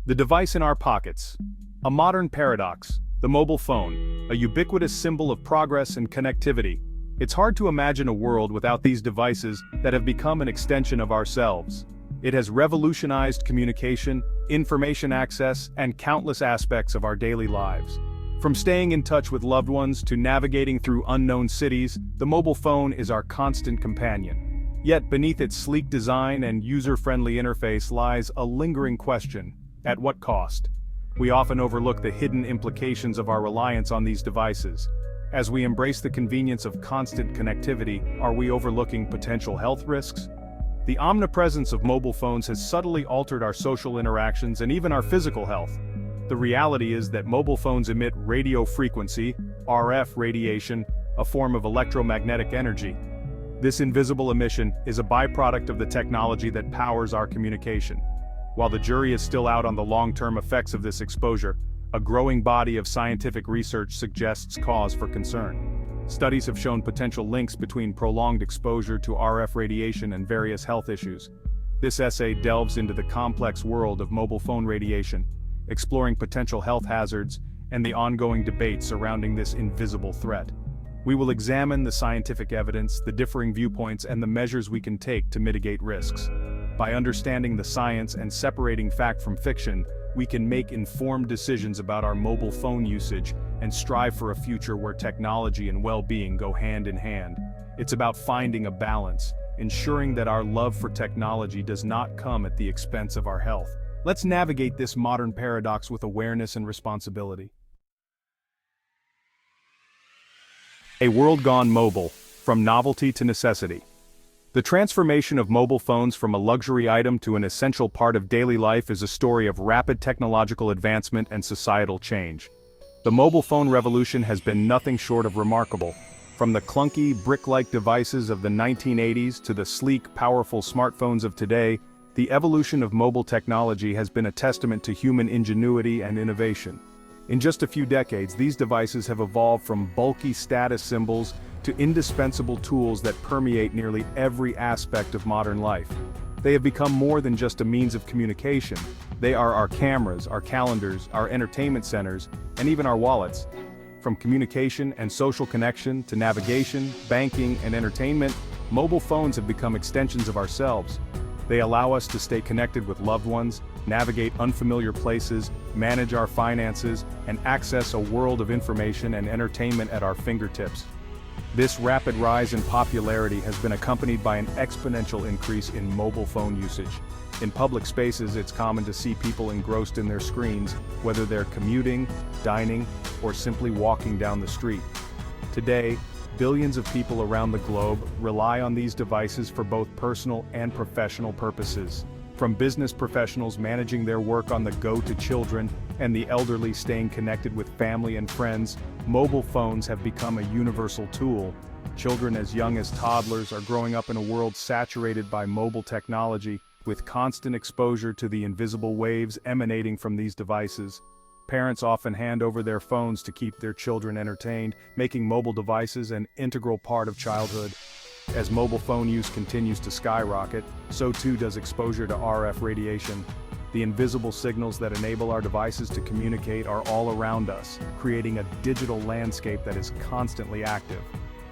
The device in our pockets. A modern paradox, the mobile phone, a ubiquitous symbol of progress and connectivity. It's hard to imagine a world without these devices that have become an extension of ourselves. It has revolutionized communication, information access, and countless aspects of our daily lives. From staying in touch with loved ones to navigating through unknown cities, the mobile phone is our constant companion. Yet beneath its sleek design and user-friendly interface lies a lingering question: at what cost? We often overlook the hidden implications of our reliance on these devices. As we embrace the convenience of constant connectivity, are we overlooking potential health risks? The omnipresence of mobile phones has subtly altered our social interactions and even our physical health. The reality is that mobile phones emit radio frequency, RF radiation, a form of electromagnetic energy. This invisible emission is a byproduct of the technology that powers our communication. While the jury is still out on the long-term effects of this exposure, a growing body of scientific research suggests cause for concern. Studies have shown potential links between prolonged exposure to RF radiation and various health issues. This essay delves into the complex world of mobile phone radiation, exploring potential health hazards and the ongoing debate surrounding this invisible threat. We will examine the scientific evidence, the differing viewpoints, and the measures we can take to mitigate risks. By understanding the science and separating fact from fiction, we can make informed decisions about our mobile phone usage and strive for a future where technology and well-being go hand in hand. It's about finding a balance, ensuring that our love for technology does not come at the expense of our health. Let's navigate this modern paradox with awareness and responsibility. A world gone mobile, from novelty to necessity. The transformation of mobile phones from a luxury item to an essential part of daily life is a story of rapid technological advancement and societal change. The mobile phone revolution has been nothing short of remarkable. From the clunky, brick-like devices of the 1980s to the sleek, powerful smartphones of today, the evolution of mobile technology has been a testament to human ingenuity and innovation. In just a few decades, these devices have evolved from bulky status symbols to indispensable tools that permeate nearly every aspect of modern life. They have become more than just a means of communication. They are our cameras, our calendars, our entertainment centers, and even our wallets. From communication and social connection to navigation, banking, and entertainment, mobile phones have become extensions of ourselves. They allow us to stay connected with loved ones, navigate unfamiliar places, manage our finances, and access a world of information and entertainment at our fingertips. This rapid rise in popularity has been accompanied by an exponential increase in mobile phone usage. In public spaces, it's common to see people engrossed in their screens, whether they're commuting, dining, or simply walking down the street. Today, billions of people around the globe rely on these devices for both personal and professional purposes. From business professionals managing their work on the go to children and the elderly staying connected with family and friends, mobile phones have become a universal tool. Children as young as toddlers are growing up in a world saturated by mobile technology, with constant exposure to the invisible waves emanating from these devices. Parents often hand over their phones to keep their children entertained, making mobile devices an integral part of childhood. As mobile phone use continues to skyrocket, so too does exposure to RF radiation. The invisible signals that enable our devices to communicate are all around us, creating a digital landscape that is constantly active.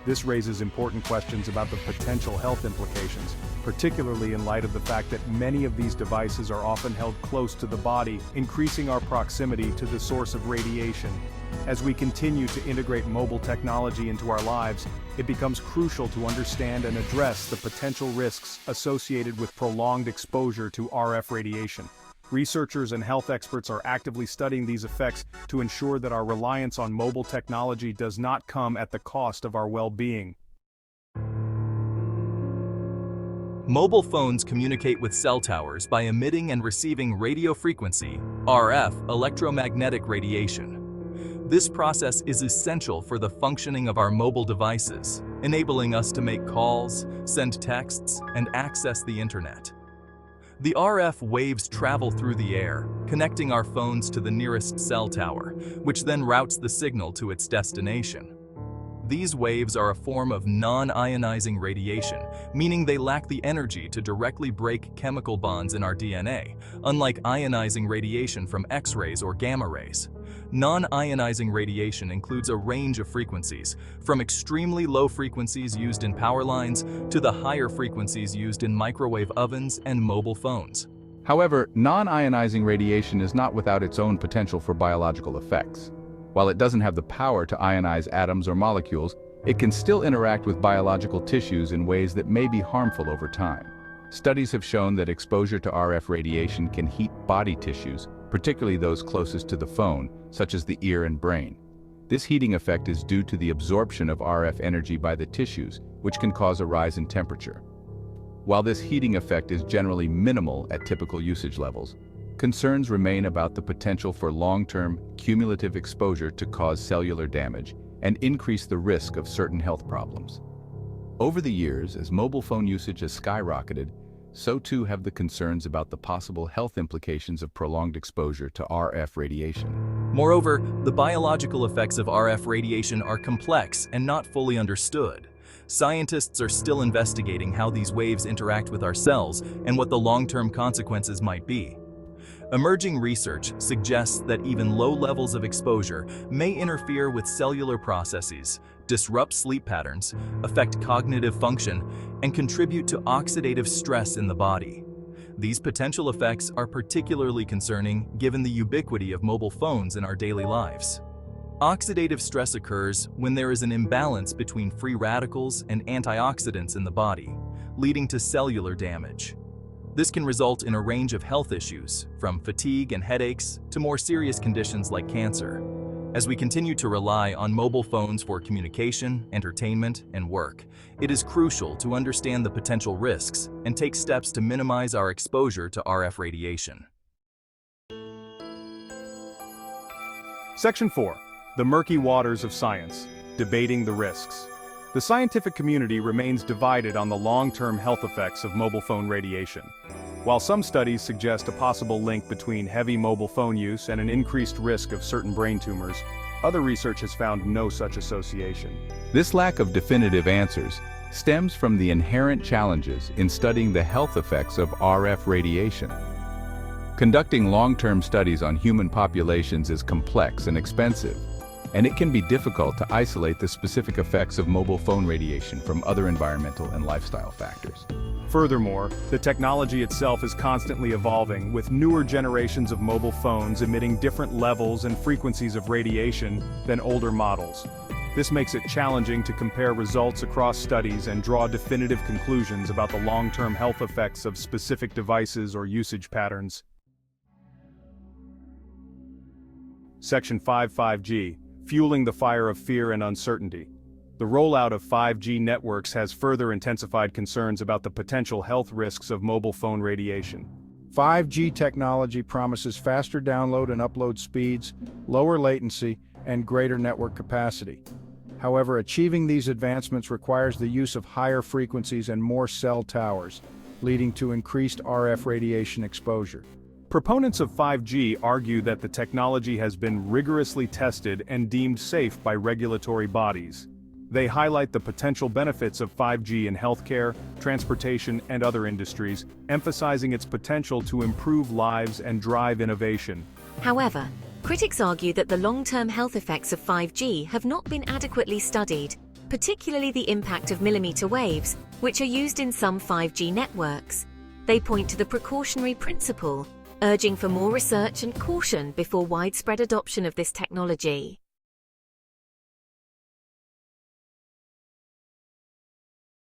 This raises important questions about the potential health implications, particularly in light of the fact that many of these devices are often held close to the body, increasing our proximity to the source of radiation. As we continue to integrate mobile technology into our lives, it becomes crucial to understand and address the potential risks associated with prolonged exposure to RF radiation. Researchers and health experts are actively studying these effects to ensure that our reliance on mobile technology does not come at the cost of our well-being. Mobile phones communicate with cell towers by emitting and receiving radio frequency, RF, electromagnetic radiation. This process is essential for the functioning of our mobile devices, enabling us to make calls, send texts, and access the internet. The RF waves travel through the air, connecting our phones to the nearest cell tower, which then routes the signal to its destination. These waves are a form of non-ionizing radiation, meaning they lack the energy to directly break chemical bonds in our DNA, unlike ionizing radiation from X-rays or gamma rays. Non-ionizing radiation includes a range of frequencies, from extremely low frequencies used in power lines to the higher frequencies used in microwave ovens and mobile phones. However, non-ionizing radiation is not without its own potential for biological effects. While it doesn't have the power to ionize atoms or molecules, it can still interact with biological tissues in ways that may be harmful over time. Studies have shown that exposure to RF radiation can heat body tissues, particularly those closest to the phone, such as the ear and brain. This heating effect is due to the absorption of RF energy by the tissues, which can cause a rise in temperature. While this heating effect is generally minimal at typical usage levels, concerns remain about the potential for long-term, cumulative exposure to cause cellular damage and increase the risk of certain health problems. Over the years, as mobile phone usage has skyrocketed, so too have the concerns about the possible health implications of prolonged exposure to RF radiation. Moreover, the biological effects of RF radiation are complex and not fully understood. Scientists are still investigating how these waves interact with our cells and what the long-term consequences might be. Emerging research suggests that even low levels of exposure may interfere with cellular processes, disrupt sleep patterns, affect cognitive function, and contribute to oxidative stress in the body. These potential effects are particularly concerning given the ubiquity of mobile phones in our daily lives. Oxidative stress occurs when there is an imbalance between free radicals and antioxidants in the body, leading to cellular damage. This can result in a range of health issues, from fatigue and headaches to more serious conditions like cancer. As we continue to rely on mobile phones for communication, entertainment, and work, it is crucial to understand the potential risks and take steps to minimize our exposure to RF radiation. Section 4. The murky waters of science, debating the risks. The scientific community remains divided on the long-term health effects of mobile phone radiation. While some studies suggest a possible link between heavy mobile phone use and an increased risk of certain brain tumors, other research has found no such association. This lack of definitive answers stems from the inherent challenges in studying the health effects of RF radiation. Conducting long-term studies on human populations is complex and expensive, and it can be difficult to isolate the specific effects of mobile phone radiation from other environmental and lifestyle factors. Furthermore, the technology itself is constantly evolving, with newer generations of mobile phones emitting different levels and frequencies of radiation than older models. This makes it challenging to compare results across studies and draw definitive conclusions about the long-term health effects of specific devices or usage patterns. Section 5. 5G. Fueling the fire of fear and uncertainty. The rollout of 5G networks has further intensified concerns about the potential health risks of mobile phone radiation. 5G technology promises faster download and upload speeds, lower latency, and greater network capacity. However, achieving these advancements requires the use of higher frequencies and more cell towers, leading to increased RF radiation exposure. Proponents of 5G argue that the technology has been rigorously tested and deemed safe by regulatory bodies. They highlight the potential benefits of 5G in healthcare, transportation, and other industries, emphasizing its potential to improve lives and drive innovation. However, critics argue that the long-term health effects of 5G have not been adequately studied, particularly the impact of millimeter waves, which are used in some 5G networks. They point to the precautionary principle, urging for more research and caution before widespread adoption of this technology.